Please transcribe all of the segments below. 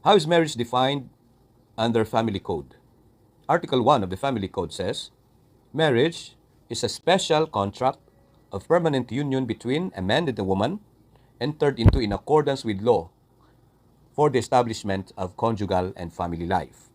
How is marriage defined under Family Code? Article 1 of the Family Code says, marriage is a special contract of permanent union between a man and a woman entered into in accordance with law for the establishment of conjugal and family life.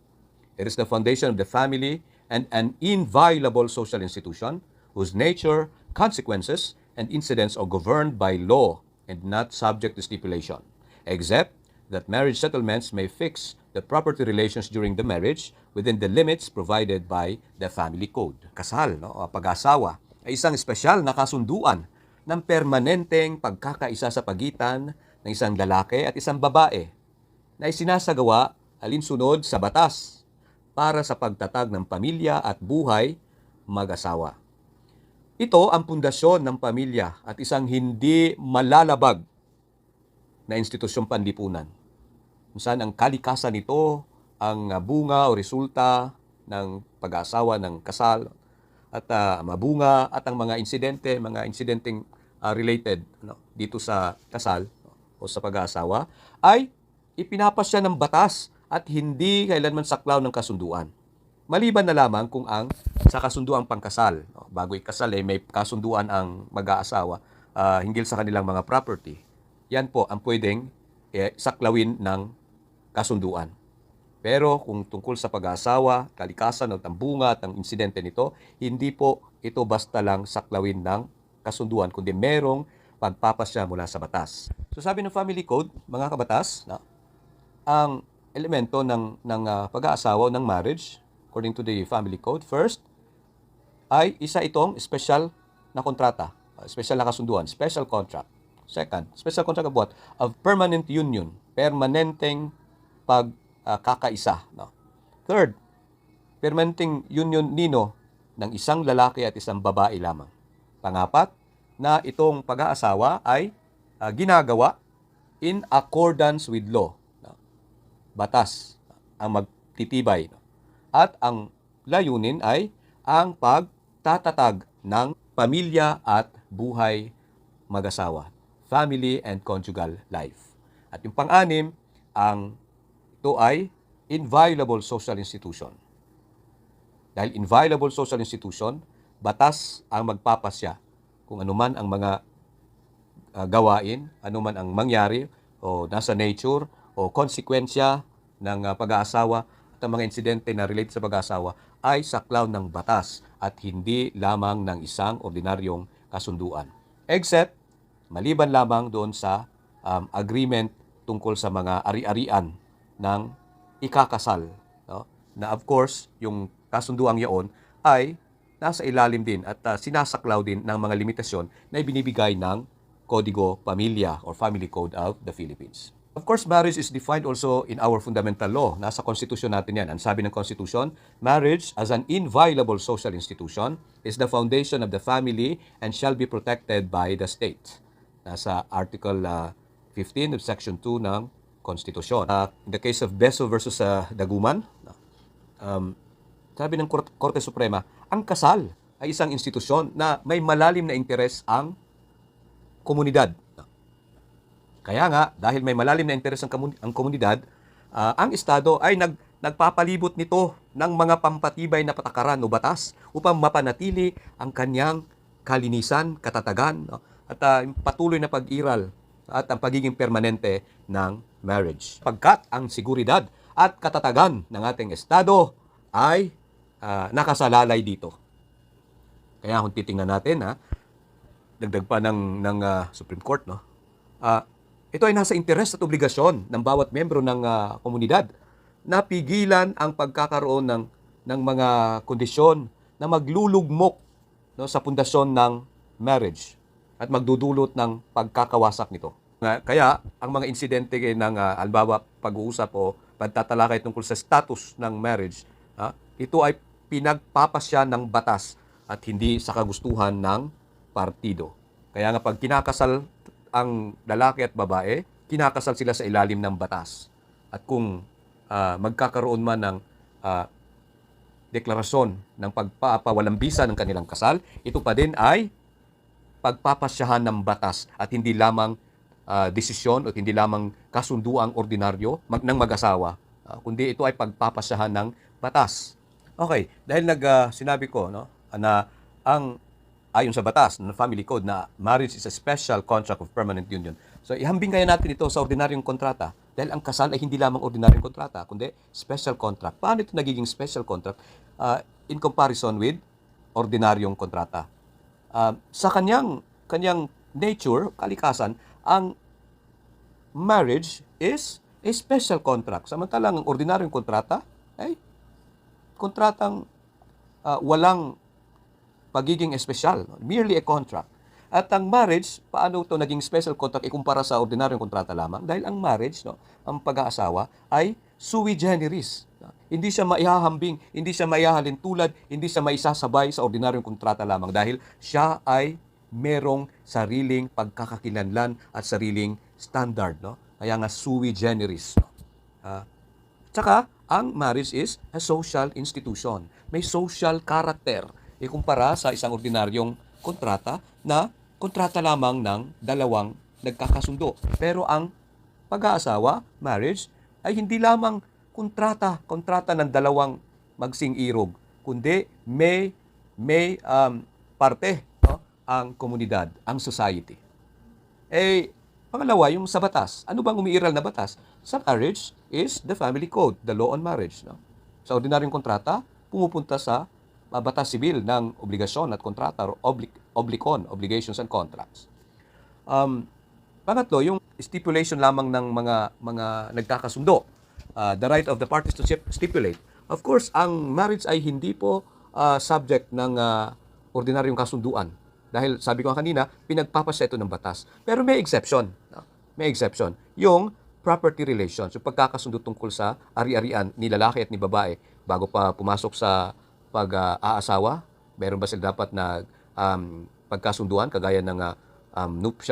It is the foundation of the family and an inviolable social institution whose nature, consequences, and incidents are governed by law and not subject to stipulation, except that marriage settlements may fix the property relations during the marriage within the limits provided by the family code. Kasal, no, o pag-asawa, ay isang espesyal na kasunduan ng permanenteng pagkakaisa sa pagitan ng isang lalaki at isang babae na isinasagawa alinsunod sa batas para sa pagtatag ng pamilya at buhay mag-asawa. Ito ang pundasyon ng pamilya at isang hindi malalabag na institusyong panlipunan, kung saan ang kalikasan nito ang bunga o resulta ng pag-aasawa ng kasal at mabunga at ang mga insidenteng related dito sa kasal o sa pag-aasawa ay ipinapasya ng batas at hindi kailanman saklaw ng kasunduan. Maliban na lamang kung ang sa kasunduang pangkasal, bago ikasal may kasunduan ang mag-aasawa hinggil sa kanilang mga property. Yan po ang pwedeng saklawin ng kasunduan. Pero kung tungkol sa pag-aasawa, kalikasan at ang bunga at ang insidente nito, hindi po ito basta lang saklawin ng kasunduan, kundi merong pagpapasya mula sa batas. So sabi ng Family Code, mga kabatas, ang elemento ng pag-aasawa o ng marriage, according to the Family Code, first, ay isa itong special na kontrata, special na kasunduan, special contract. Second, special contract of what? Of permanent union, permanenteng pagkakaisa. Third, permanenteng union nino ng isang lalaki at isang babae lamang. Pangapat, na itong pag-aasawa ay ginagawa in accordance with law. Batas ang magtitibay. At ang layunin ay ang pagtatatag ng pamilya at buhay mag-asawa, family and conjugal life. At yung pang-anim, ito ay inviolable social institution. Dahil inviolable social institution, batas ang magpapasya kung anuman ang mga gawain, anuman ang mangyari o nasa nature o konsekwensya ng pag-aasawa at ang mga insidente na related sa pag-aasawa ay saklaw ng batas at hindi lamang ng isang ordinaryong kasunduan. Except, maliban lamang doon sa agreement tungkol sa mga ari-arian ng ikakasal. No? Na of course, yung kasunduang yaon ay nasa ilalim din at sinasaklaw din ng mga limitasyon na ibinibigay ng Kodigo Pamilya or Family Code of the Philippines. Of course, marriage is defined also in our fundamental law. Nasa konstitusyon natin yan. Ang sabi ng konstitusyon, marriage as an inviolable social institution is the foundation of the family and shall be protected by the state. Nasa Article 15 of Section 2 ng konstitusyon. In the case of Beso versus Daguman, sabi ng Korte Suprema, ang kasal ay isang institusyon na may malalim na interes ang komunidad. Kaya nga, dahil may malalim na interes ang komunidad, ang Estado ay nagpapalibot nito ng mga pampatibay na patakaran o batas upang mapanatili ang kanyang kalinisan, katatagan, at patuloy na pag-iral at ang pagiging permanente ng marriage. Pagkat ang seguridad at katatagan ng ating Estado ay nakasalalay dito. Kaya kung titingnan natin, dagdag pa ng Supreme Court, ito ay nasa interes at obligasyon ng bawat membro ng komunidad na pigilan ang pagkakaroon ng mga kondisyon na maglulugmok sa pundasyon ng marriage at magdudulot ng pagkakawasak nito. Kaya ang mga insidente ng halimbawa pag-uusap o pagtatalakay tungkol sa status ng marriage, ito ay pinagpapasya ng batas at hindi sa kagustuhan ng partido. Kaya nga pag kinakasal ang lalaki at babae, kinakasal sila sa ilalim ng batas. At kung magkakaroon man ng deklarasyon ng pagpapawalang-bisa ng kanilang kasal, ito pa din ay pagpapasyahan ng batas at hindi lamang desisyon o hindi lamang kasunduang ordinaryo ng mag-asawa, kundi ito ay pagpapasyahan ng batas. Okay, dahil sinabi ko no, na ayon sa batas ng family code na marriage is a special contract of permanent union. So ihambing kaya natin ito sa ordinaryong kontrata dahil ang kasal ay hindi lamang ordinaryong kontrata kundi special contract. Paano ito nagiging special contract in comparison with ordinaryong kontrata? Sa kanyang nature, kalikasan, ang marriage is a special contract. Samantalang ang ordinaryong kontrata ay kontratang walang pagiging espesyal, merely a contract. At ang marriage, paano ito naging special contract ikumpara sa ordinaryong kontrata lamang? Dahil ang marriage, no, ang pag-aasawa ay sui generis. Hindi siya maihahambing, hindi siya maihahalin tulad, hindi siya maisasabay sa ordinaryong kontrata lamang dahil siya ay merong sariling pagkakakilanlan at sariling standard, no? Kaya nga sui generis. No? Tsaka, ang marriage is a social institution. May social character. Ikumpara sa isang ordinaryong kontrata na kontrata lamang ng dalawang nagkakasundo. Pero ang pag-aasawa, marriage, ay hindi lamang kontrata ng dalawang magsing-irog, kundi may parte, no, ang komunidad, ang society. Pangalawa, yung sa batas. Ano bang umiiral na batas? Sa marriage is the family code, the law on marriage. No? Sa ordinaryong kontrata, pumupunta sa batas sibil ng obligasyon at kontrata, oblicon, obligations and contracts. Pangatlo, yung stipulation lamang ng mga nagkakasundo. The right of the parties to stipulate. Of course, ang marriage ay hindi po subject ng ordinaryong kasunduan. Dahil sabi ko kanina, pinagpapasya ito ng batas. Pero may exception. No? May exception. Yung property relations, yung pagkakasundo tungkol sa ari-arian ni lalaki at ni babae bago pa pumasok sa pag-aasawa, meron ba sila dapat na pagkasunduan kagaya ng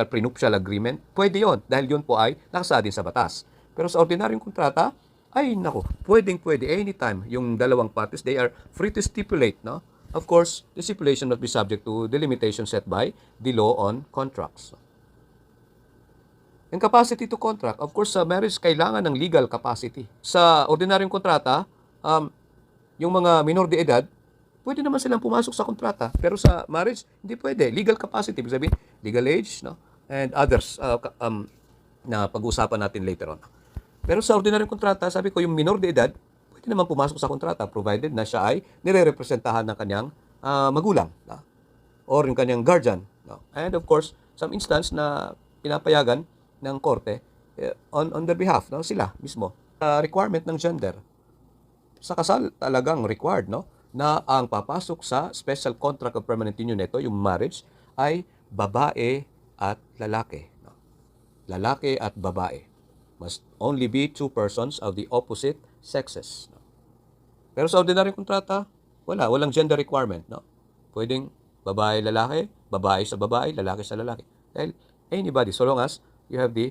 prenuptial agreement? Pwede yon dahil yun po ay nakasaad din sa batas. Pero sa ordinaryong kontrata, ay nako, pwede anytime yung dalawang parties, they are free to stipulate, no? Of course, the stipulation must be subject to the limitations set by the law on contracts. Yung capacity to contract, of course, sa marriage, kailangan ng legal capacity. Sa ordinaryong kontrata, yung mga minor de edad, pwede naman silang pumasok sa kontrata. Pero sa marriage, hindi pwede. Legal capacity, ibig sabihin, legal age, no? And others na pag-uusapan natin later on. Pero sa ordinaryong kontrata, sabi ko, yung minor de edad, pwede naman pumasok sa kontrata provided na siya ay nire-representahan ng kanyang magulang, no? Or yung kanyang guardian. No? And of course, some instance na pinapayagan ng korte on their behalf, no? Sila mismo. Requirement ng gender. Sa kasal talagang required, no? Na ang papasok sa special contract of permanent union nito, yung marriage, ay babae at lalaki. No? Lalaki at babae. Must only be two persons of the opposite sexes. No? Pero sa ordinaryong kontrata, walang gender requirement. No? Pwedeng babae-lalaki, babae sa babae, lalaki sa lalaki. Dahil anybody, so long as you have the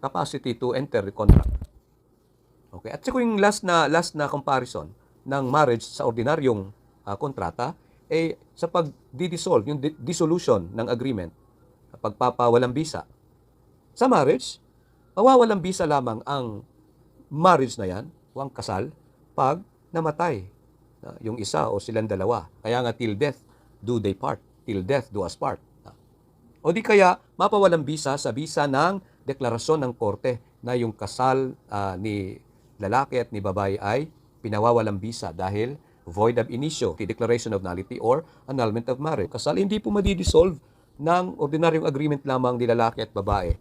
capacity to enter the contract. Okay. At saka yung last na comparison ng marriage sa ordinaryong kontrata sa pag-dissolve, yung dissolution ng agreement, pagpapawalang bisa. Sa marriage, mawawalang bisa lamang ang marriage na yan, o ang kasal, pag namatay yung isa o silang dalawa. Kaya nga till death do they part, till death do us part. O di kaya mapawalang bisa sa bisa ng deklarasyon ng korte na yung kasal ni lalaki at ni babae ay pinawawalang bisa dahil void ab initio, the declaration of nullity or annulment of marriage. Kasal hindi po madidissolve ng ordinaryong agreement lamang ni lalaki at babae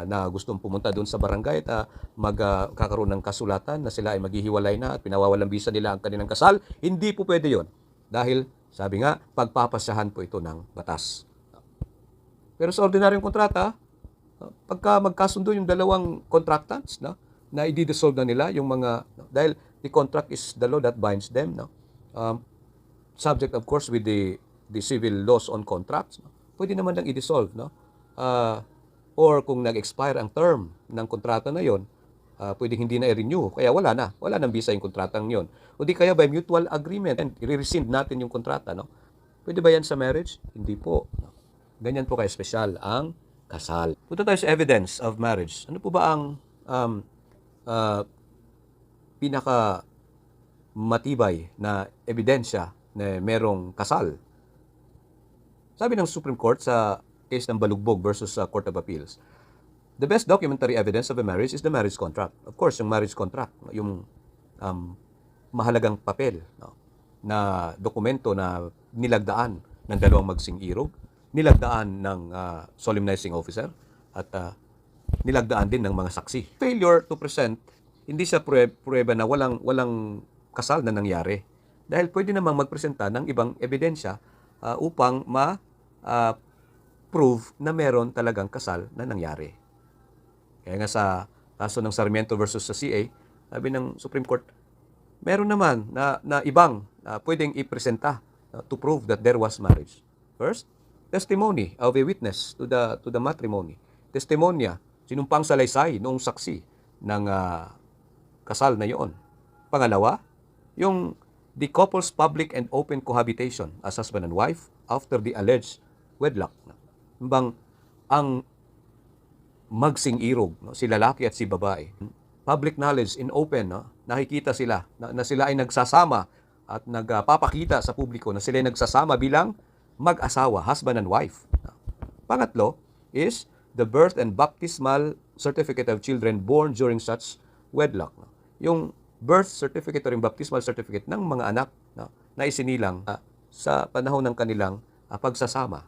na gustong pumunta doon sa barangay at magkakaroon ng kasulatan na sila ay maghihiwalay na at pinawawalang bisa nila ang kanilang kasal. Hindi po pwede yon dahil sabi nga, pagpapasyahan po ito ng batas. Pero sa ordinaryong kontrata, pagka magkasundo yung dalawang contractants, no, na i-dissolve na nila yung mga, no, dahil the contract is the law that binds them, no, subject of course with the civil laws on contracts, no, pwede naman lang i-dissolve, no, or kung nag-expire ang term ng kontrata na yon, pwedeng hindi na i-renew, kaya wala nang bisa yung kontratang yon. O di kaya by mutual agreement and i-rescind natin yung kontrata, no. Pwede ba yan sa marriage? Hindi po. No? Ganyan po kaya special ang kasal. Punta tayo sa evidence of marriage. Ano po ba ang uh, pinaka matibay na ebidensya na merong kasal? Sabi ng Supreme Court sa case ng Balugbog versus Court of Appeals, the best documentary evidence of a marriage is the marriage contract. Of course, yung marriage contract, yung mahalagang papel, no, na dokumento na nilagdaan ng dalawang magsing-irog, nilagdaan ng solemnizing officer, at nilagdaan din ng mga saksi. Failure to present, hindi siya pruweba na walang kasal na nangyari. Dahil pwede namang magpresenta ng ibang ebidensya upang prove na meron talagang kasal na nangyari. Kaya nga sa kaso ng Sarmiento versus sa CA, sabi ng Supreme Court, meron naman na ibang pwedeng ipresenta to prove that there was marriage. First, testimony of a witness to the matrimony. Testimonya, sinumpang salaysay noong saksi ng kasal na iyon. Pangalawa, yung the couple's public and open cohabitation as husband and wife after the alleged wedlock. Ang magsing-irog, no, si lalaki at si babae, public knowledge in open, no, nakikita sila na sila ay nagsasama at nagpapakita sa publiko na sila ay nagsasama bilang mag-asawa, husband and wife. Pangatlo is the birth and baptismal certificate of children born during such wedlock. No. Yung birth certificate o yung baptismal certificate ng mga anak, no, na isinilang sa panahon ng kanilang pagsasama.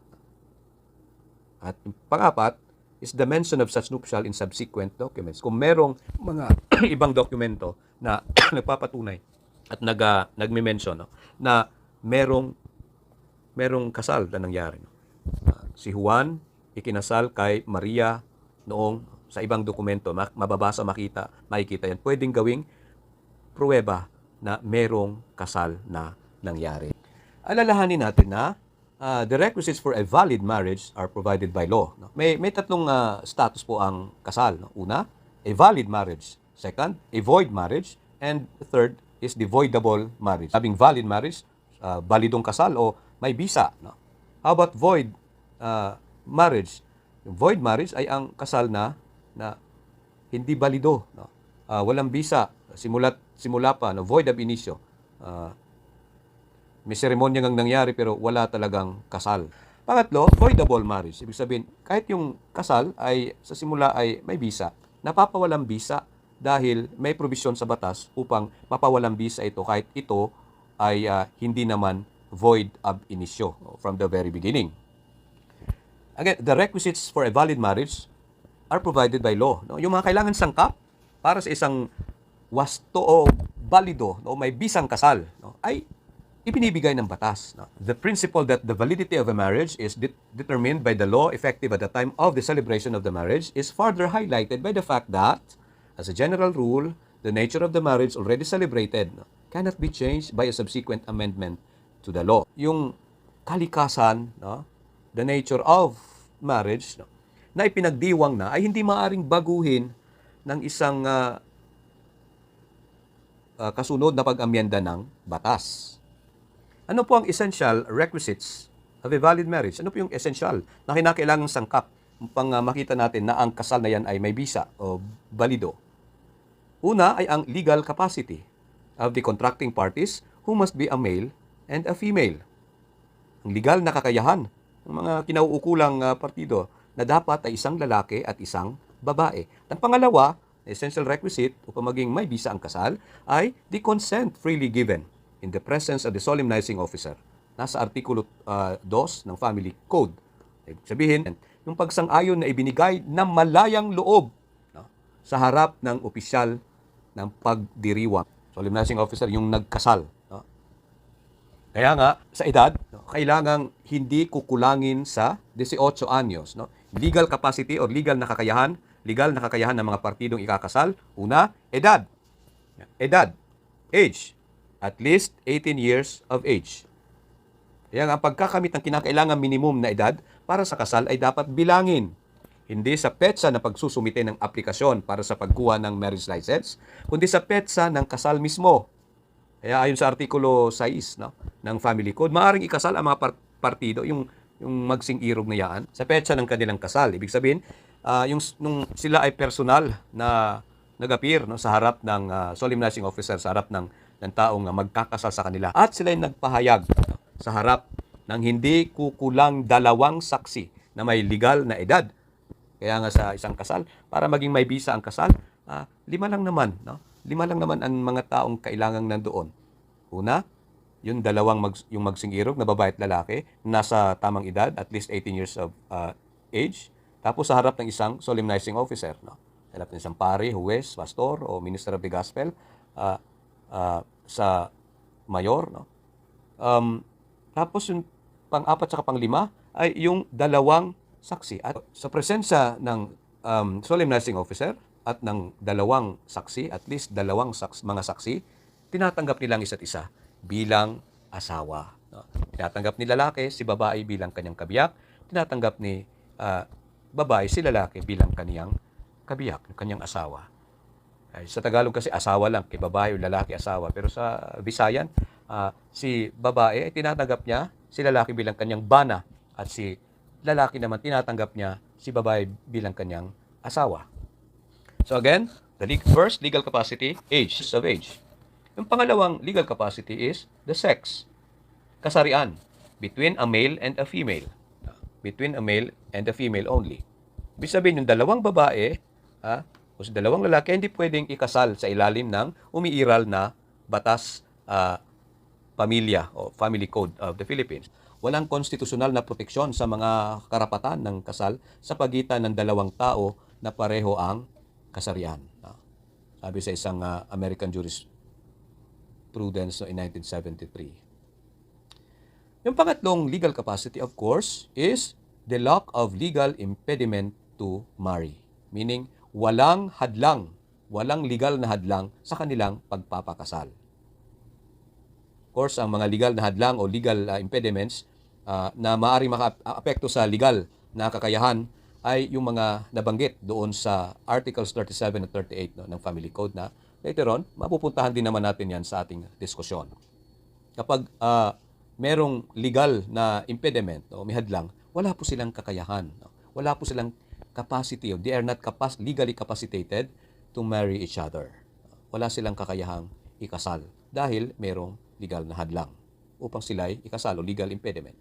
At pang-apat is the mention of such nuptial in subsequent documents. Kung merong mga ibang dokumento na nagpapatunay at nagme-mention, no, na merong kasal na nangyari. No. Si Juan ikinasal kay Maria noong sa ibang dokumento, mababasa, makikita yan. Pwedeng gawing pruweba na merong kasal na nangyari. Alalahanin natin na the requisites for a valid marriage are provided by law. No? May tatlong status po ang kasal. No? Una, a valid marriage. Second, a void marriage. And third is the voidable marriage. Sabing valid marriage, balidong kasal o may bisa. No? How about void marriage? Yung void marriage ay ang kasal na hindi balido. No? Walang bisa. Simula pa, no? Void ab initio. May seremonya ngang nangyari pero wala talagang kasal. Pangatlo, voidable marriage. Ibig sabihin, kahit yung kasal ay sa simula ay may bisa, napapawalang bisa dahil may provision sa batas upang mapawalang bisa ito kahit ito ay hindi naman void ab initio from the very beginning. Again, the requisites for a valid marriage are provided by law. No? Yung mga kailangan sangkap para sa isang wasto o balido o may bisang kasal, no, ay ibinibigay ng batas. No? The principle that the validity of a marriage is determined by the law effective at the time of the celebration of the marriage is further highlighted by the fact that, as a general rule, the nature of the marriage already celebrated, no, cannot be changed by a subsequent amendment to the law. Yung kalikasan, no, the nature of marriage, no, na ipinagdiwang na ay hindi maaaring baguhin ng isang kasunod na pag-amyenda ng batas. Ano po ang essential requisites of a valid marriage? Ano po yung essential na kinakailangang sangkap upang makita natin na ang kasal na yan ay may bisa o balido? Una ay ang legal capacity of the contracting parties who must be a male and a female. Ang legal na kakayahan ng mga kinauukulang partido na dapat ay isang lalaki at isang babae. Ang pangalawa, essential requisite upang maging may bisa ang kasal ay the consent freely given in the presence of the solemnizing officer. Nasa Artikulo 2 ng Family Code. Sabihin, yung pagsang-ayon na ibinigay na malayang loob, no, sa harap ng opisyal ng pagdiriwang. Solemnizing officer, yung nagkasal. No? Kaya nga, sa edad, no, kailangang hindi kukulangin sa 18 anyos. No? Legal capacity or legal na kakayahan ng mga partidong ikakasal. Una, edad. Age. At least 18 years of age. Kaya ang pagkakamit ng kinakailangan minimum na edad para sa kasal ay dapat bilangin. Hindi sa petsa na pagsusumite ng aplikasyon para sa pagkuha ng marriage license, kundi sa petsa ng kasal mismo. Kaya ayon sa Artikulo 6, no, ng Family Code, maaaring ikasal ang mga partido, yung yung magsing-irog na yaan, sa petsa ng kanilang kasal. Ibig sabihin, nung sila ay personal na nag-appear, no, sa harap ng solemnizing officer, sa harap ng taong magkakasal sa kanila. At sila ay nagpahayag sa harap ng hindi kukulang 2 saksi na may legal na edad. Kaya nga sa isang kasal, para maging may bisa ang kasal, 5 lang naman. No? 5 lang naman ang mga taong kailangang nandoon. Una, yung yung magsing-irog na babae at lalaki, nasa tamang edad, at least 18 years of age. Tapos sa harap ng isang solemnizing officer. No? Sa harap ng isang pari, huwes, pastor, o minister of the gospel, sa mayor. No? Tapos yung pang-4 at pang-5 ay yung 2 saksi. At sa presensya ng solemnizing officer at ng 2 saksi, at least 2 mga saksi, tinatanggap nilang isa't isa bilang asawa. No? Tinatanggap ni lalaki si babae bilang kanyang kabiyak, tinatanggap ni babae si lalaki bilang kanyang kabiyak, kanyang asawa. Ay, sa Tagalog kasi asawa lang, kay babae o lalaki asawa. Pero sa Visayan, si babae tinatanggap niya si lalaki bilang kanyang bana, at si lalaki naman tinatanggap niya si babae bilang kanyang asawa. So again, the first legal capacity, age of age. Yung pangalawang legal capacity is the sex, kasarian, between a male and a female. Between a male and a female only. Ibig sabihin, yung 2 babae o 2 lalaki hindi pwedeng ikasal sa ilalim ng umiiral na batas pamilya o family code of the Philippines. Walang konstitusyonal na proteksyon sa mga karapatan ng kasal sa pagitan ng 2 tao na pareho ang kasarian. Sabi sa isang American jurisprudence in 1973. Yung pangatlong legal capacity, of course, is the lack of legal impediment to marry. Meaning, walang hadlang, walang legal na hadlang sa kanilang pagpapakasal. Of course, ang mga legal na hadlang o legal impediments na maaaring maka-apekto sa legal na kakayahan ay yung mga nabanggit doon sa Articles 37 at 38 ng Family Code na later on, mapupuntahan din naman natin yan sa ating diskusyon. Kapag merong legal na impediment o may hadlang, wala po silang kakayahan. Wala po silang capacity, they are not legally capacitated to marry each other. Wala silang kakayahang ikasal dahil merong legal na hadlang upang sila'y ikasal o legal impediment.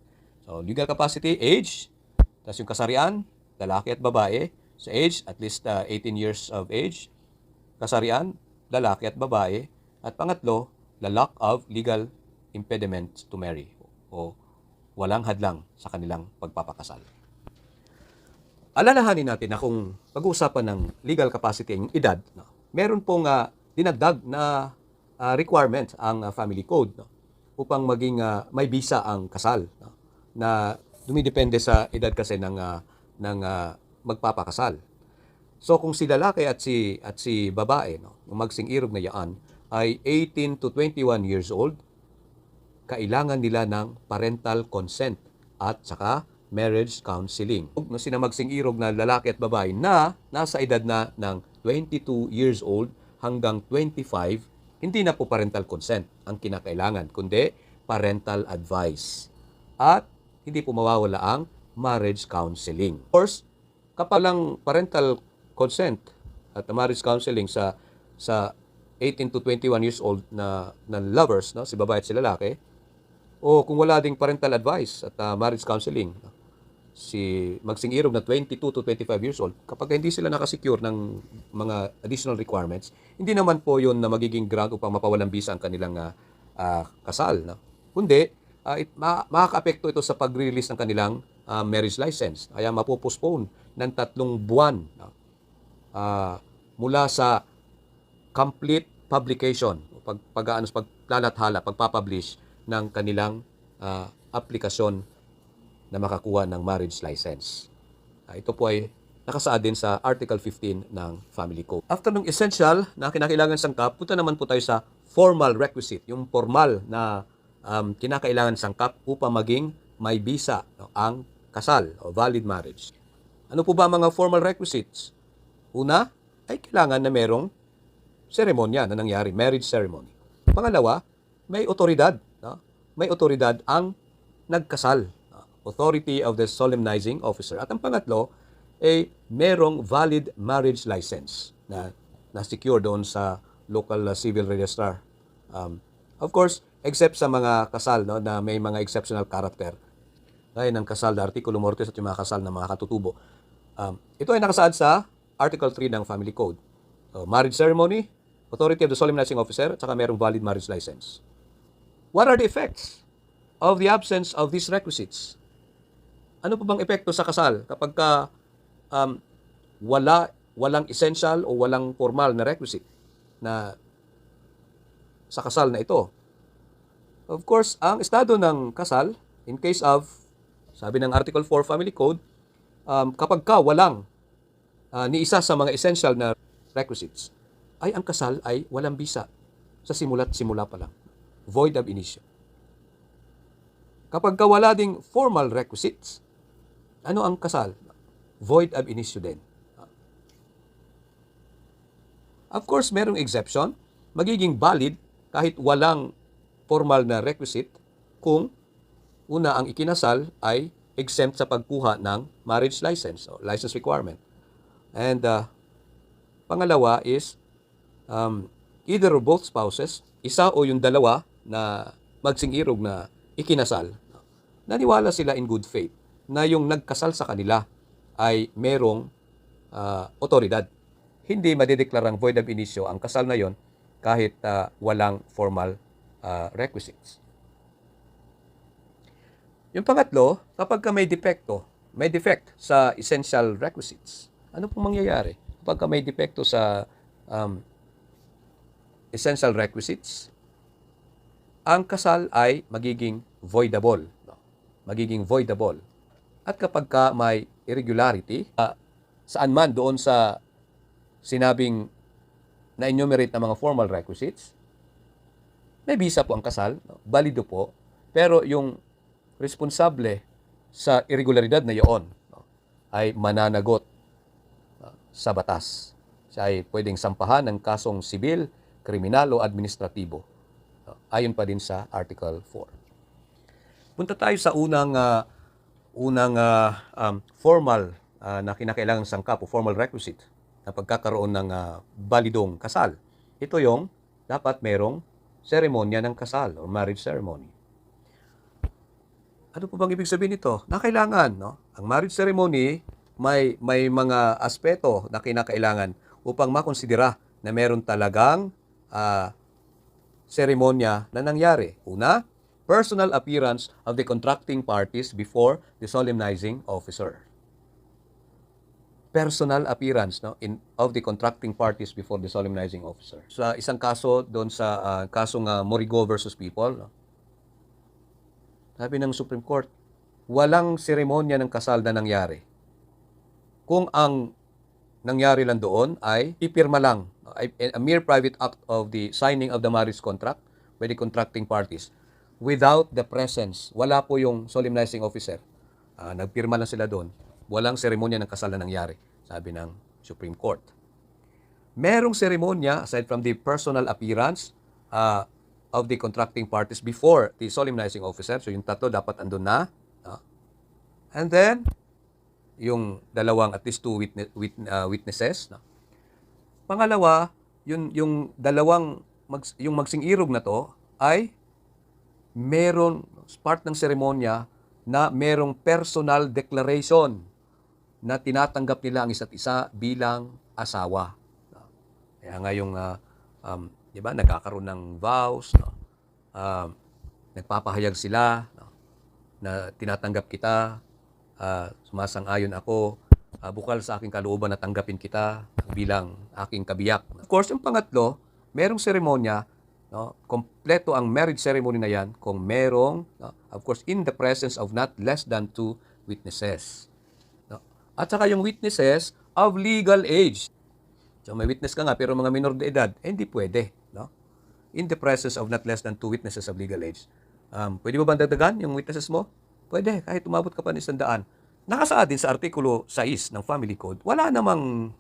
So, legal capacity, age, tapos yung kasarian, lalaki at babae. Sa age, at least 18 years of age. Kasarian, lalaki at babae. At pangatlo, the lack of legal impediment to marry o walang hadlang sa kanilang pagpapakasal. Alalahanin natin na kung pag-uusapan ng legal capacity ng edad, meron pong dinagdag na requirement ang family code upang maging may bisa ang kasal na dumidepende sa edad kasi ng magpapakasal. So kung si lalaki at si babae, magsing-irog na yaan ay 18 to 21 years old, kailangan nila ng parental consent at saka marriage counseling. Kung sina magsing-irog na lalaki at babae na nasa edad na ng 22 years old hanggang 25, hindi na po parental consent ang kinakailangan, kundi parental advice. At hindi po mawawala ang marriage counseling. Of course, kapag lang parental consent at marriage counseling sa 18 to 21 years old na lovers, si babae at si lalaki, o kung wala ding parental advice at marriage counseling, si magsing-irog na 22 to 25 years old, kapag hindi sila nakasecure ng mga additional requirements, hindi naman po yun na magiging ground upang mapawalang bisa ang kanilang kasal. Kundi, makaka-apekto ito sa pag-release ng kanilang marriage license. Kaya mapopostpone ng 3 buwan mula sa complete publication, paglalathala, pagpapublish ng kanilang aplikasyon na makakuha ng marriage license. Ito po ay nakasaad din sa Article 15 ng Family Code. After ng essential na kinakailangan sangkap, punta naman po tayo sa formal requisite, yung formal na kinakailangan sangkap upang maging may bisa ang kasal o valid marriage. Ano po ba mga formal requisites? Una, ay kailangan na merong seremonya na nangyari, marriage ceremony. Pangalawa, may otoridad. May otoridad ang nagkasal authority of the solemnizing officer. At ang pangatlo, merong valid marriage license na na-secure doon sa local civil registrar. Of course, except sa mga kasal no, na may mga exceptional character. Gaya ng kasal na Artikulo Mortis at yung mga kasal ng mga katutubo. Ito ay nakasaad sa Article 3 ng Family Code. Marriage ceremony, authority of the solemnizing officer, at saka merong valid marriage license. What are the effects of the absence of these requisites? Ano po bang epekto sa kasal kapag walang essential o walang formal na requisite na sa kasal na ito? Of course, ang estado ng kasal, in case of, sabi ng Article 4 Family Code, kapag walang ni isa sa mga essential na requisites, ay ang kasal ay walang bisa sa simula pa lang. Void ab initio. Kapag wala ding formal requisites, ano ang kasal? Void ab initio din. Of course, merong exception. Magiging valid kahit walang formal na requisite kung una ang ikinasal ay exempt sa pagkuha ng marriage license o license requirement. And pangalawa is either or both spouses, isa o yung dalawa na magsing-irog na ikinasal, naniwala sila in good faith na yung nagkasal sa kanila ay merong otoridad. Hindi madideklarang void ab initio ang kasal na yon kahit walang formal requisites. Yung pangatlo, kapag may defect sa essential requisites, ano pong mangyayari? Kapag may depekto sa essential requisites, ang kasal ay magiging voidable. Magiging voidable. At kapag may irregularity, saan man doon sa sinabing na-enumerate na mga formal requisites, may bisa po ang kasal, balido po, pero yung responsable sa irregularidad na iyon ay mananagot sa batas. Siya ay pwedeng sampahan ng kasong sibil, kriminal o administratibo. Ayon pa din sa Article 4. Punta tayo sa unang formal na kinakailangang sangkap o formal requisite na pagkakaroon ng balidong kasal. Ito yung dapat merong seremonya ng kasal o marriage ceremony. Ano po bang ibig sabihin nito? Na kailangan, no? Ang marriage ceremony may mga aspeto na kinakailangan upang makonsidera na meron talagang seremonya na nangyari. Una, personal appearance of the contracting parties before the solemnizing officer. Personal appearance of the contracting parties before the solemnizing officer. Sa isang kaso doon sa kasong Morigo versus People, no? Sabi ng Supreme Court, walang seremonya ng kasal na nangyari. Kung ang nangyari lang doon ay ipirma lang, a mere private act of the signing of the marriage contract by the contracting parties without the presence. Wala po yung solemnizing officer. Nagpirma lang sila doon. Walang seremonya ng kasal na nangyari, sabi ng Supreme Court. Merong seremonya, aside from the personal appearance of the contracting parties before the solemnizing officer. So yung tatlo dapat andun na. And then, yung dalawang, at least two witnesses. Pangalawa, yung dalawang, yung magsing-irog na to ay meron, part ng seremonya na merong personal declaration na tinatanggap nila ang isa't isa bilang asawa. Kaya nga yung, di ba, nagkakaroon ng vows, nagpapahayag sila, na tinatanggap kita, sumasang-ayon ako, bukal sa aking kalooban na tanggapin kita bilang aking kabiyak. Of course, yung pangatlo, merong seremonya, kompleto ang marriage ceremony na yan kung merong, of course, in the presence of not less than 2 witnesses. At saka yung witnesses of legal age. So may witness ka nga pero mga minor de edad, hindi pwede. In the presence of not less than 2 witnesses of legal age. Pwede mo ba dagdagan yung witnesses mo? Pwede, kahit umabot ka pa ng 100. Nakasaad din sa Artikulo 6 ng Family Code, wala namang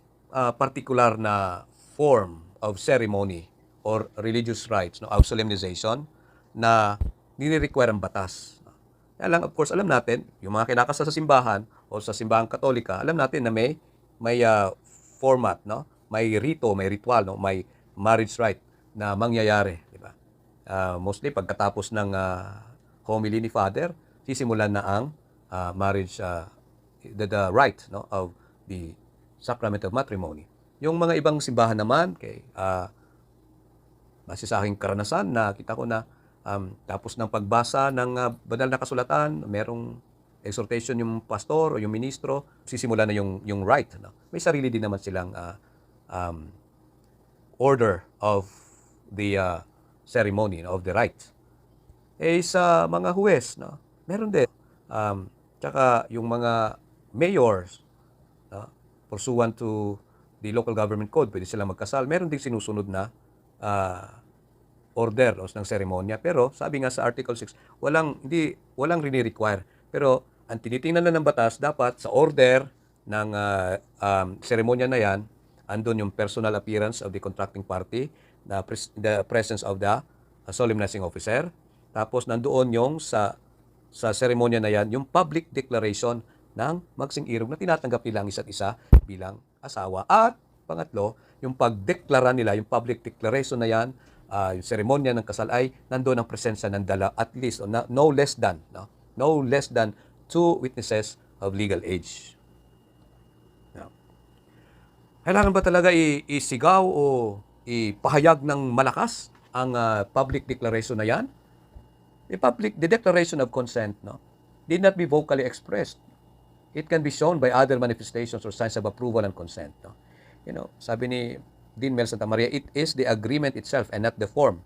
particular na form of ceremony or religious rites of solemnization na nire-require ang batas. Kaya lang, of course, alam natin, yung mga kinakasal sa simbahan o sa simbahang katolika, alam natin na may format, no? May rito, may ritual, no? May marriage rite na mangyayari, di ba? Mostly pagkatapos ng homily ni Father, sisimulan na ang marriage, the rite, no, of the sacrament of matrimony. Yung mga ibang simbahan naman, base sa aking karanasan, nakita ko na tapos ng pagbasa ng banal na kasulatan, merong exhortation yung pastor o yung ministro, sisimula na yung rite. No? May sarili din naman silang um, order of the ceremony, no, of the rite. Sa mga huwes, no, meron din. Tsaka yung mga mayors, no, pursuant to the local government code, pwede silang magkasal. Meron ding sinusunod na order o ng seremonya. Pero sabi nga sa Article 6, walang rini-require. Pero ang tinitingnan na ng batas, dapat sa order ng seremonya na yan, andun yung personal appearance of the contracting party, the presence of the solemnizing officer. Tapos nandoon yung sa seremonya na yan, yung public declaration ng magsing-irog na tinatanggap nila ang isa't isa bilang asawa. At pangatlo, yung pagdeklara nila, yung public declaration na yan, yung seremonya ng kasal ay nandoon ang presensya ng at least, no less than 2 witnesses of legal age. Now, kailangan ba talaga isigaw o ipahayag ng malakas ang public declaration na yan? The declaration of consent, no, did not be vocally expressed. It can be shown by other manifestations or signs of approval and consent. No? Sabi ni Dean Mel Santa Maria, it is the agreement itself and not the form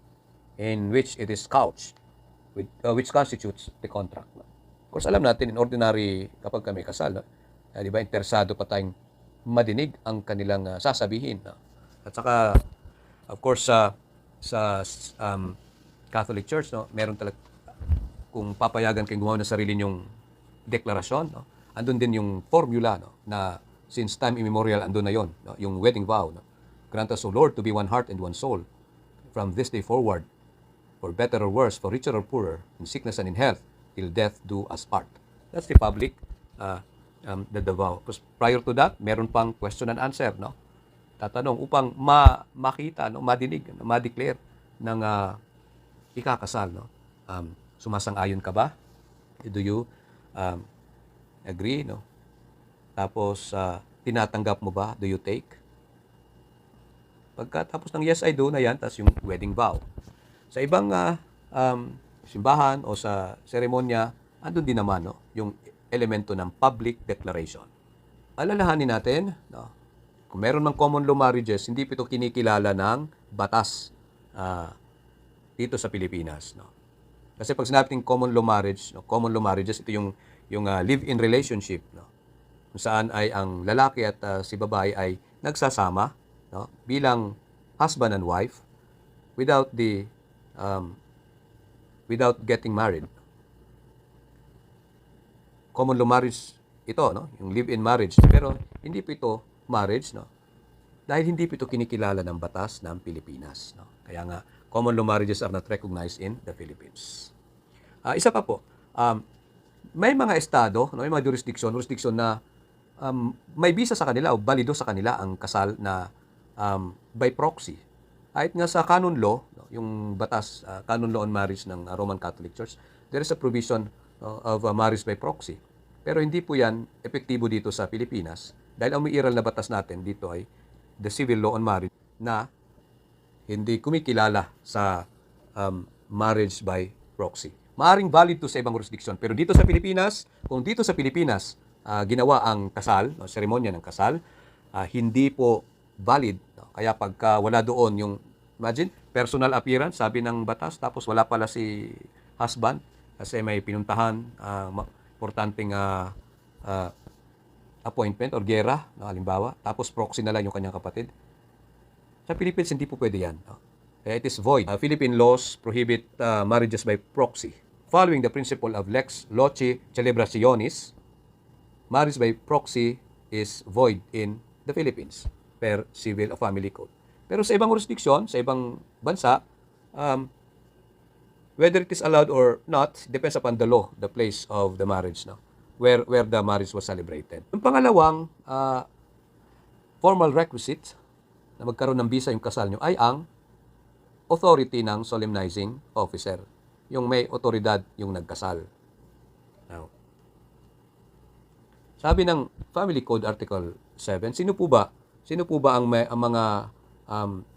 in which it is couched, which constitutes the contract. No? Of course, alam natin, in ordinary, kapag kami kasal, no? Di ba, interesado pa tayong madinig ang kanilang sasabihin. No? At saka, of course, sa Catholic Church, no, meron talaga, kung papayagan kayong gumawa ng sarili nyong deklarasyon, no, andun din yung formula, no, na since time immemorial andun na yon, no, yung wedding vow. No. Grant us, O Lord, to be one heart and one soul from this day forward, for better or worse, for richer or poorer, in sickness and in health, till death do us part. That's the public the vow. Because prior to that, meron pang question and answer, no? Tatanong upang makita, no, madinig, no, ma-declare ng ikakasal, no? Sumasang-ayon ka ba? Do you agree, no? Tapos tinatanggap mo ba? Do you take? Pagkatapos ng yes I do na yan, tapos yung wedding vow. Sa ibang simbahan o sa seremonya, andun din naman, no, yung elemento ng public declaration. Alalahanin natin, no, kung meron mang common law marriages, hindi ito kinikilala ng batas dito sa Pilipinas. No? Kasi pag sinabi ng common law marriage, no, common law marriages, ito yung live-in relationship, no, kung saan ay ang lalaki at si babae ay nagsasama, no, bilang husband and wife without getting married. Common law marriage ito, no, yung live-in marriage, pero hindi po ito marriage, no, dahil hindi po ito kinikilala ng batas ng Pilipinas, no. Kaya nga common law marriages are not recognized in the Philippines. Isa pa po, may mga estado, no, may mga jurisdiction na may bisa sa kanila o balido sa kanila ang kasal na by proxy. Kahit nga sa canon law, no, yung batas, canon law on marriage ng Roman Catholic Church, there is a provision of marriage by proxy. Pero hindi po yan epektibo dito sa Pilipinas dahil ang umiiral na batas natin dito ay the civil law on marriage na hindi kumikilala sa marriage by proxy. Maaring valid to sa ibang jurisdiction. Pero dito sa Pilipinas, kung dito sa Pilipinas ginawa ang kasal, no, seremonya ng kasal, hindi po valid. No? Kaya pagka wala doon yung, imagine, personal appearance, sabi ng batas, tapos wala pala si husband kasi may pinuntahan, importanteng appointment or gera, no, halimbawa, tapos proxy na lang yung kanyang kapatid. Sa Philippines, hindi po pwede yan. No? Kaya it is void. Philippine laws prohibit marriages by proxy. Following the principle of lex loci celebrationis, marriage by proxy is void in the Philippines per civil o family code. Pero sa ibang jurisdiction, sa ibang bansa, Whether it is allowed or not depends upon the law, the place of the marriage, no? Where the marriage was celebrated. Yung pangalawang formal requisite na magkaroon ng bisa yung kasal nyo ay ang authority ng solemnizing officer. Yung may otoridad yung nagkasal. Now, sabi ng Family Code Article 7, sino po ba ang mga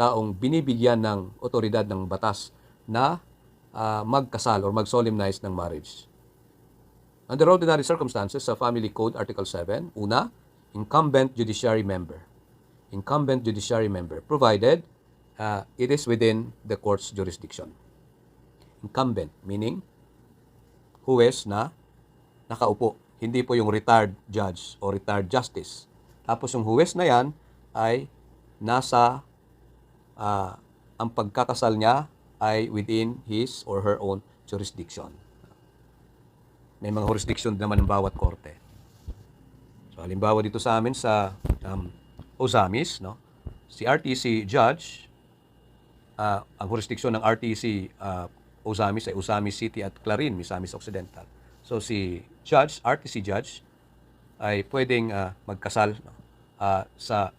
taong binibigyan ng otoridad ng batas na magkasal or mag-solemnize ng marriage? Under ordinary circumstances, sa Family Code Article 7, una, incumbent judiciary member. Incumbent judiciary member, provided it is within the court's jurisdiction. Incumbent, meaning huwes na nakaupo. Hindi po yung retired judge o retired justice. Tapos yung huwes na yan ay nasa, ang pagkakasal niya ay within his or her own jurisdiction. May mga jurisdiction naman ng bawat korte. So halimbawa dito sa amin sa Ozamis, no? Si RTC judge, ang jurisdiction ng RTC Ozamis ay Ozamis City at Clarin, Misamis Occidental. So si judge, RTC judge, ay pwedeng magkasal sa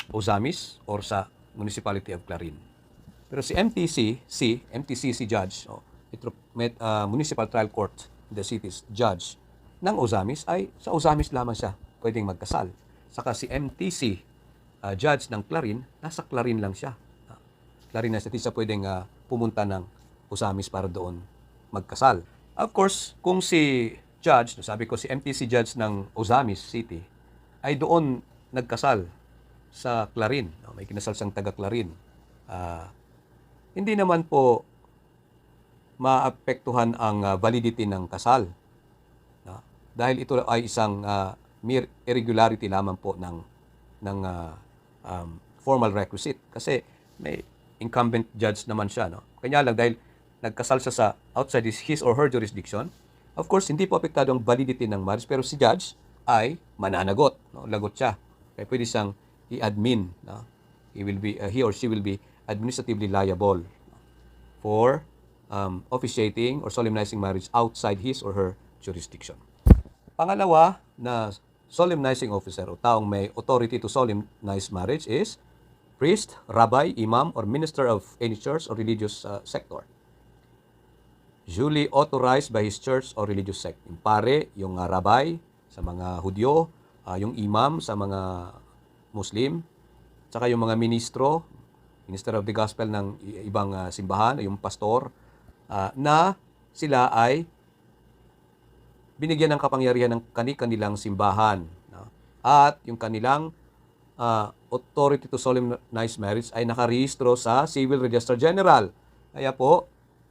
Ozamis or sa Municipality of Clarin. Pero si MTCC judge, Municipal Trial Court in the city's judge ng Ozamis ay sa Ozamis lamang siya pwedeng magkasal. Saka si MTC judge ng Clarin, nasa Clarin lang siya. Clarin na siya, di siya pwedeng pumunta ng Ozamis para doon magkasal. Of course, kung si judge, sabi ko si MTC judge ng Ozamis City, ay doon nagkasal sa Clarin, may kinasal siyang taga Clarin, hindi naman po maapektuhan ang validity ng kasal. Dahil ito ay isang mere irregularity lamang po ng formal requisite. Kasi may incumbent judge naman siya. No? Kanya lang dahil nagkasal siya sa outside his or her jurisdiction, of course, hindi po apektado ang validity ng marriage, pero si judge ay mananagot. No? Lagot siya. Kaya pwede siyang i-admin. No? He or she will be administratively liable for officiating or solemnizing marriage outside his or her jurisdiction. Pangalawa na solemnizing officer o taong may authority to solemnize marriage is priest, rabbi, imam, or minister of any church or religious sector. Duly authorized by his church or religious sect. Yung pare, yung rabbi sa mga Hudyo, yung imam sa mga Muslim, saka yung mga minister of the gospel ng ibang simbahan, yung pastor, na sila ay binigyan ng kapangyarihan ng kanilang simbahan. No? At yung kanilang authority to solemnize marriage ay nakarehistro sa Civil Register General. Kaya po,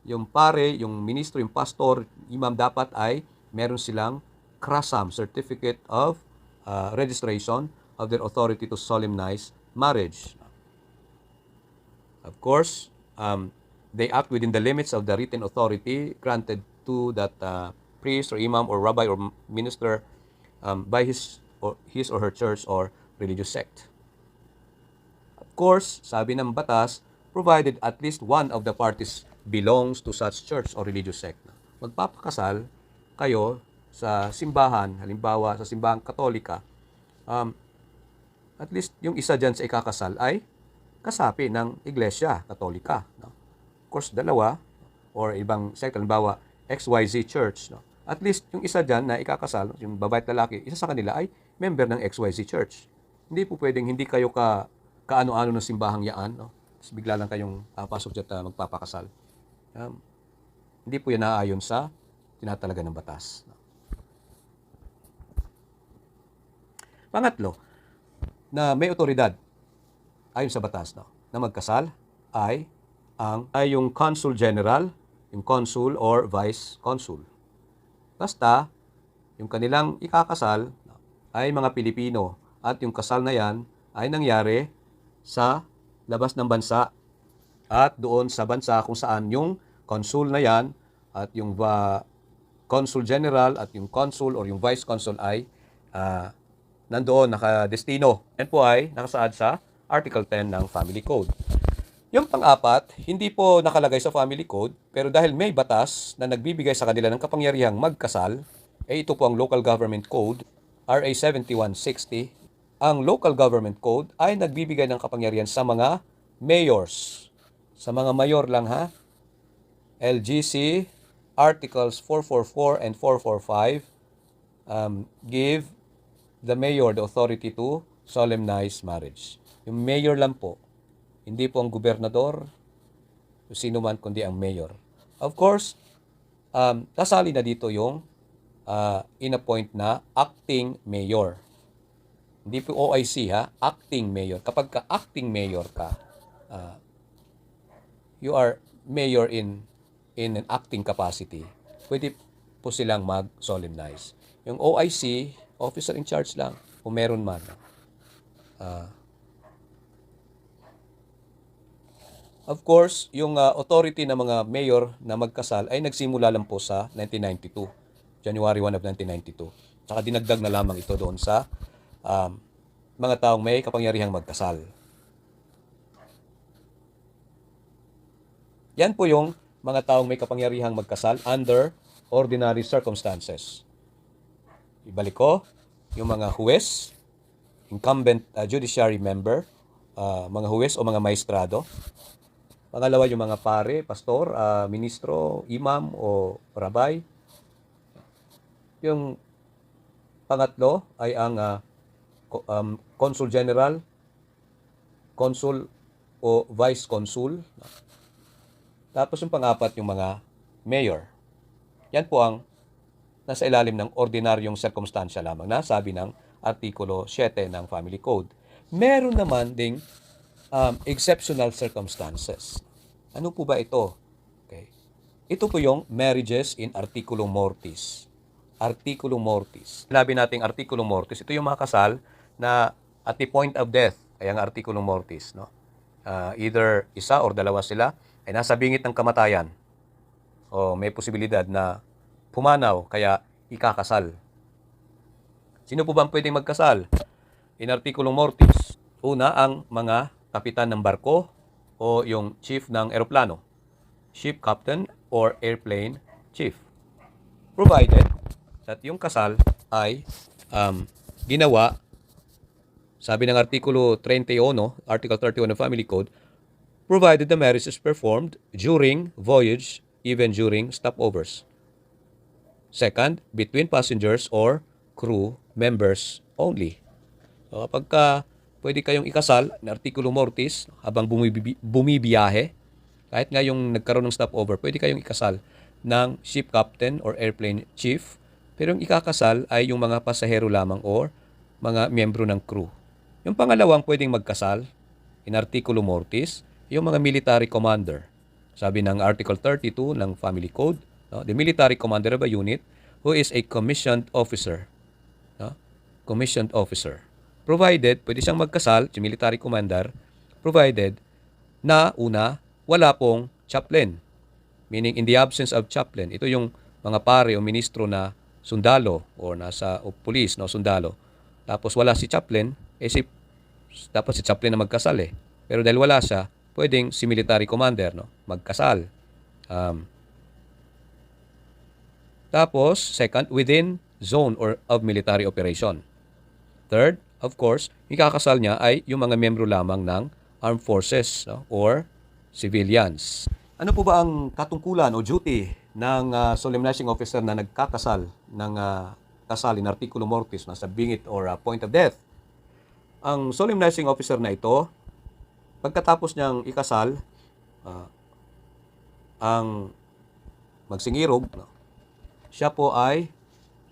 yung pare, yung ministro, yung pastor, imam dapat ay meron silang CRASAM, Certificate of Registration of their authority to solemnize marriage. Of course, they act within the limits of the written authority granted to that priest or imam or rabbi or minister by his or her church or religious sect. Of course, sabi ng batas, provided at least one of the parties belongs to such church or religious sect. Magpapakasal kayo sa simbahan, halimbawa sa simbahang Katolika, at least yung isa dyan sa ikakasal ay kasapi ng Iglesia Katolika. No? Of course, dalawa or ibang sect, halimbawa XYZ Church. No? At least yung isa dyan na ikakasal, yung babae at lalaki, isa sa kanila ay member ng XYZ Church. Hindi po pwedeng hindi kayo kaano-ano ng simbahang yaan. No? Tapos bigla lang kayong pasok dyan magpapakasal. Hindi po yan naaayon sa tinatalaga ng batas. No? Pangatlo, na may otoridad ayon sa batas na magkasal ay yung consul general, yung consul or vice consul. Basta yung kanilang ikakasal ay mga Pilipino at yung kasal na yan ay nangyari sa labas ng bansa at doon sa bansa kung saan yung consul na yan at yung consul general at yung consul or yung vice consul ay nandoon, nakadestino. Yan po ay nakasaad sa Article 10 ng Family Code. Yung pang-apat, hindi po nakalagay sa family code, pero dahil may batas na nagbibigay sa kanila ng kapangyarihang magkasal, ito po ang Local Government Code, RA 7160. Ang Local Government Code ay nagbibigay ng kapangyarihan sa mga mayors. Sa mga mayor lang ha. LGC, Articles 444 and 445 give the mayor the authority to solemnize marriage. Yung mayor lang po. Hindi po ang gobernador, sino man kundi ang mayor. Of course, kasali na dito yung in-appoint na acting mayor. Hindi po OIC ha, acting mayor. Kapag ka acting mayor ka, you are mayor in an acting capacity, pwede po silang mag-solemnize. Yung OIC, officer in charge lang, kung meron man. Of course, yung authority ng mga mayor na magkasal ay nagsimula lang po sa 1992, January 1 of 1992. Tsaka dinagdag na lamang ito doon sa mga taong may kapangyarihang magkasal. Yan po yung mga taong may kapangyarihang magkasal under ordinary circumstances. Ibalik ko, yung mga huwes, incumbent judiciary member, mga huwes o mga maestrado. Pangalawa, yung mga pare, pastor, ministro, imam o rabay. Yung pangatlo ay ang consul general, consul o vice consul. Tapos yung pang-apat, yung mga mayor. Yan po ang nasa ilalim ng ordinaryong sirkumstansya lamang na sabi ng Artikulo 7 ng Family Code. Meron naman ding exceptional circumstances. Ano po ba ito? Okay. Ito po yung marriages in Articulum Mortis. Articulum Mortis. Sinabi nating Articulum Mortis, ito yung mga kasal na at the point of death ay ang Articulum Mortis. No? Either isa or dalawa sila ay nasa bingit ng kamatayan o may posibilidad na pumanaw kaya ikakasal. Sino po ba ang pwedeng magkasal? In Articulum Mortis, una ang mga kapitan ng barko o yung chief ng eroplano, ship captain or airplane chief. Provided that yung kasal ay ginawa, sabi ng Artikulo 31, Article 31 of Family Code, provided the marriage is performed during voyage, even during stopovers. Second, between passengers or crew members only. So, kapag pwede kayong ikasal na Artikulo Mortis habang bumibiyahe, kahit nga yung nagkaroon ng stopover, pwede kayong ikasal ng ship captain or airplane chief, pero yung ikakasal ay yung mga pasahero lamang or mga miyembro ng crew. Yung pangalawang pwedeng magkasal in Artikulo Mortis, yung mga military commander. Sabi ng Article 32 ng Family Code, no, the military commander of a unit who is a commissioned officer. No? Commissioned officer. Provided, pwede siyang magkasal, si military commander, provided na una, wala pong chaplain. Meaning, in the absence of chaplain, ito yung mga pare o ministro na sundalo o nasa o police, no, sundalo. Tapos wala si chaplain, dapat si chaplain na magkasal eh. Pero dahil wala siya, pwedeng si military commander, no, magkasal. Tapos, second, within zone or of military operation. Third, of course, ikakasal niya ay yung mga miyembro lamang ng armed forces, no, or civilians. Ano po ba ang katungkulan o duty ng solemnizing officer na nagkakasal ng kasal in Artikulo Mortis na sa bingit or point of death? Ang solemnizing officer na ito, pagkatapos niyang ikasal, ang magsingirog, no, siya po ay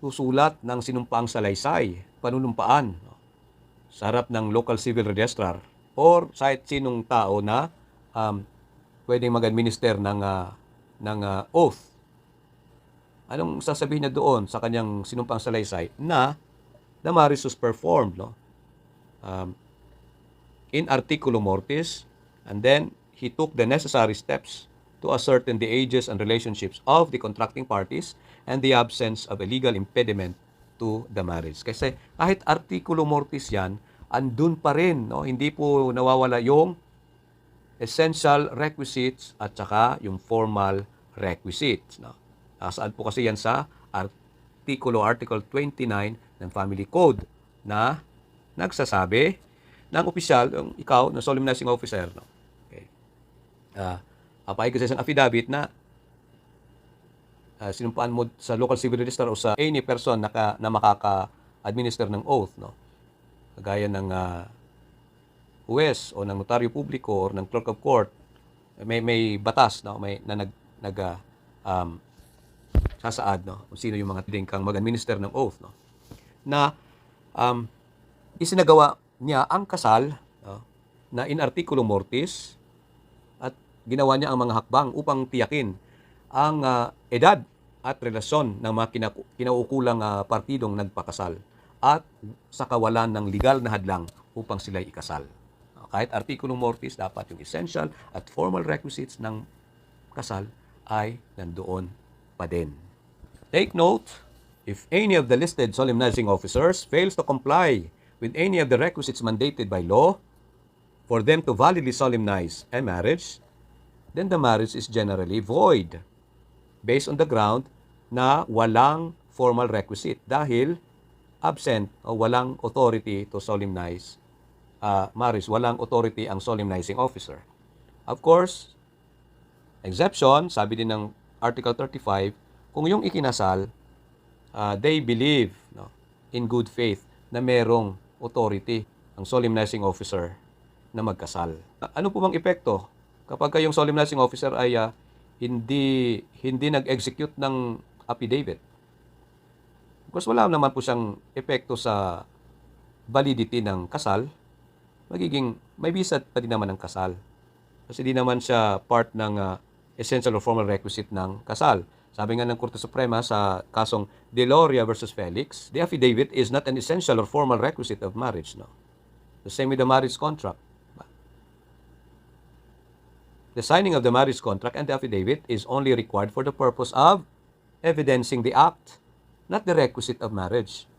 susulat ng sinumpaang salaysay, panunumpaan, no, sa harap ng local civil registrar or sa sinong tao na pwedeng mag-administer ng oath. Anong sasabihin niya doon sa kanyang sinumpang salaysay? Na the marriage was performed, no? In Artikulo Mortis, and then he took the necessary steps to ascertain the ages and relationships of the contracting parties and the absence of a legal impediment to the marriage. Kasi kahit Artikulo Mortis yan, andun pa rin, no? Hindi po nawawala yung essential requisites at saka yung formal requisites. No? Saan po kasi yan sa Article 29 ng Family Code na nagsasabi ng opisyal, yung ikaw na solemnizing officer, no? Okay. Papayag kasi isang affidavit na sinumpaan mo sa local civil register o sa any person na makaka-administer ng oath, no? Kagaya ng huwes o ng notaryo publiko o ng clerk of court, may batas, no? May na sasaad, no? Kung sino yung mga pwedeng kang mag-administer ng oath, no? Na isinagawa niya ang kasal, no? Na in articulo mortis, at ginawa niya ang mga hakbang upang tiyakin ang edad at relasyon ng mga kinaukulang partidong nagpakasal at sa kawalan ng legal na hadlang upang sila'y ikasal. Kahit articulum mortis, dapat yung essential at formal requisites ng kasal ay nandoon pa din. Take note, if any of the listed solemnizing officers fails to comply with any of the requisites mandated by law for them to validly solemnize a marriage, then the marriage is generally void based on the ground na walang formal requisite dahil absent o walang authority to solemnize marriage, walang authority ang solemnizing officer. Of course, exception, sabi din ng Article 35, kung yung ikinasal, they believe, no, in good faith na merong authority ang solemnizing officer na magkasal. Ano po bang epekto kapag yung solemnizing officer ay hindi nag-execute ng affidavit? Because wala naman po siyang epekto sa validity ng kasal, may visa pa din naman ang kasal. Kasi di naman siya part ng essential or formal requisite ng kasal. Sabi nga ng Korte Suprema sa kasong Deloria versus Felix, the affidavit is not an essential or formal requisite of marriage. No? The same with the marriage contract. The signing of the marriage contract and the affidavit is only required for the purpose of evidencing the act, not the requisite of marriage.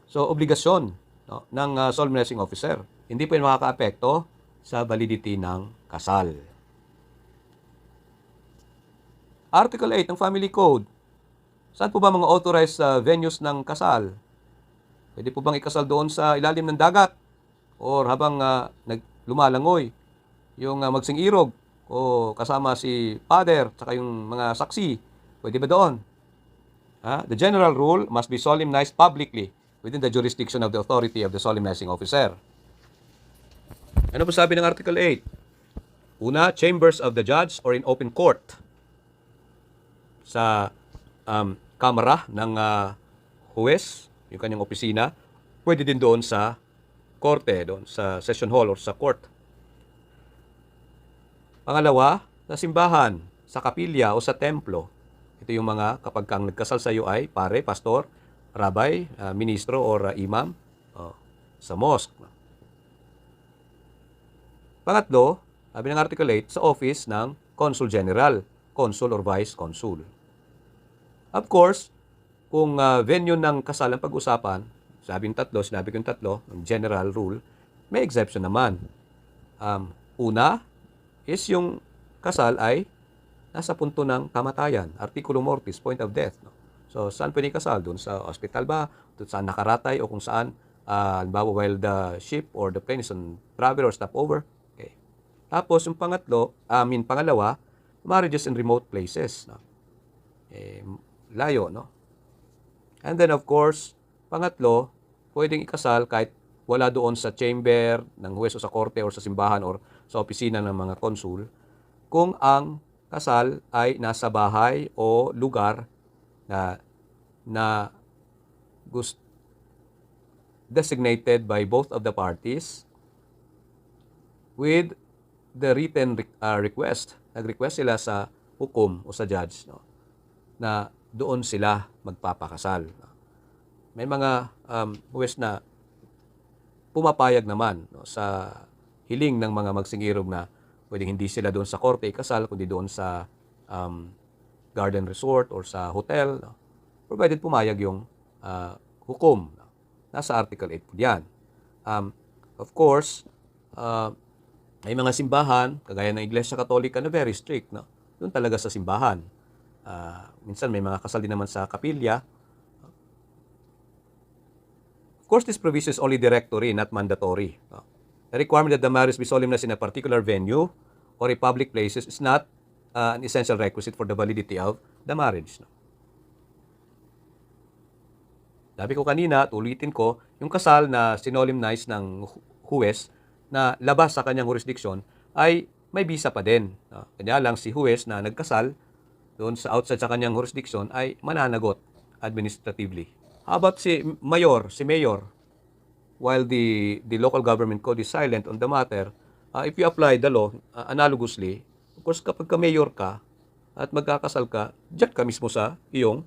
So, obligasyon, no, ng solemnizing officer. Hindi po yun makaka-apekto sa validity ng kasal. Article 8 ng Family Code. Saan po ba mga authorized venues ng kasal? Pwede po bang ikasal doon sa ilalim ng dagat? Or habang lumalangoy, yung magsing-irog o kasama si father at yung mga saksi, pwede ba doon? The general rule must be solemnized publicly within the jurisdiction of the authority of the solemnizing officer. Ano po sabi ng Article 8? Una, chambers of the judge or in open court. Sa kamara ng huwes, yung kanyang opisina, pwede din doon sa korte, doon sa session hall or sa court. Pangalawa, sa simbahan, sa kapilya o sa templo. Ito yung mga kapag kang nagkasal sa iyo ay pare, pastor, rabbi, ministro or imam, sa mosque. Pangatlo, sabi ng Article 8, sa office ng Consul General, Consul or Vice Consul. Of course, kung venue ng kasal ang pag-usapan, sinabi ko yung tatlo, ng general rule, may exception naman. Una is yung kasal ay nasa punto ng kamatayan, articulum mortis, point of death. No? So, saan pwede kasal? Doon sa hospital ba? Doon saan nakaratay o kung saan, halimbawa while the ship or the plane is on travel or stopover. Okay. Tapos, yung pangalawa, marriages in remote places. No? Layo, no? And then, of course, pangatlo, pwedeng ikasal kahit wala doon sa chamber ng huwes o sa korte or sa simbahan or sa opisina ng mga konsul, kung ang kasal ay nasa bahay o lugar na designated by both of the parties with the written request. Nag-request sila sa hukom o sa judge, no, na doon sila magpapakasal. May mga huwes na pumapayag naman, no, sa hiling ng mga magsingirog na pwedeng hindi sila doon sa korte ikasal, kundi doon sa garden resort or sa hotel, no, provided pumayag yung hukom. No. Nasa Article 8 po yan. Of course, May mga simbahan, kagaya ng Iglesia Katolika na very strict, no? Doon talaga sa simbahan. Minsan may mga kasal din naman sa kapilya. Of course, this provision is only directory, not mandatory. No? The requirement that the marriage be solemnized in a particular venue or a public places is not an essential requisite for the validity of the marriage. No? Sabi ko kanina, ulitin ko, yung kasal na sinolemnize ng huwes na labas sa kanyang jurisdiction ay may bisa pa din. No? Kanya lang si huwes na nagkasal doon sa outside sa kanyang jurisdiction ay mananagot administratively. How about si mayor, while the local government code is silent on the matter, if you apply the law analogously, of course kapag ka mayor ka at magkakasal ka, diyan ka mismo sa iyong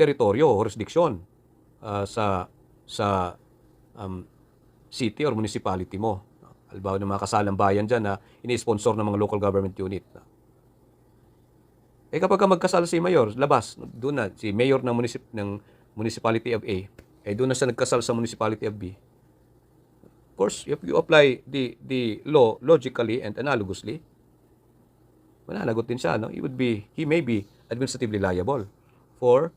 teritoryo, jurisdiction sa city or municipality mo. Halimbawa ng mga kasalang bayan dyan na ini-sponsor ng mga local government unit. Kapag ka magkasal si mayor, labas, doon na, si mayor ng municipality of A, doon na siya nagkasal sa municipality of B. Of course, if you apply the law logically and analogously, mananagot din siya. No? He may be administratively liable for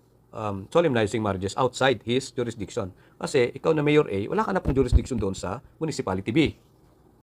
solemnizing marriages outside his jurisdiction. Kasi ikaw na Mayor A, wala ka na pong jurisdiction doon sa Municipality B.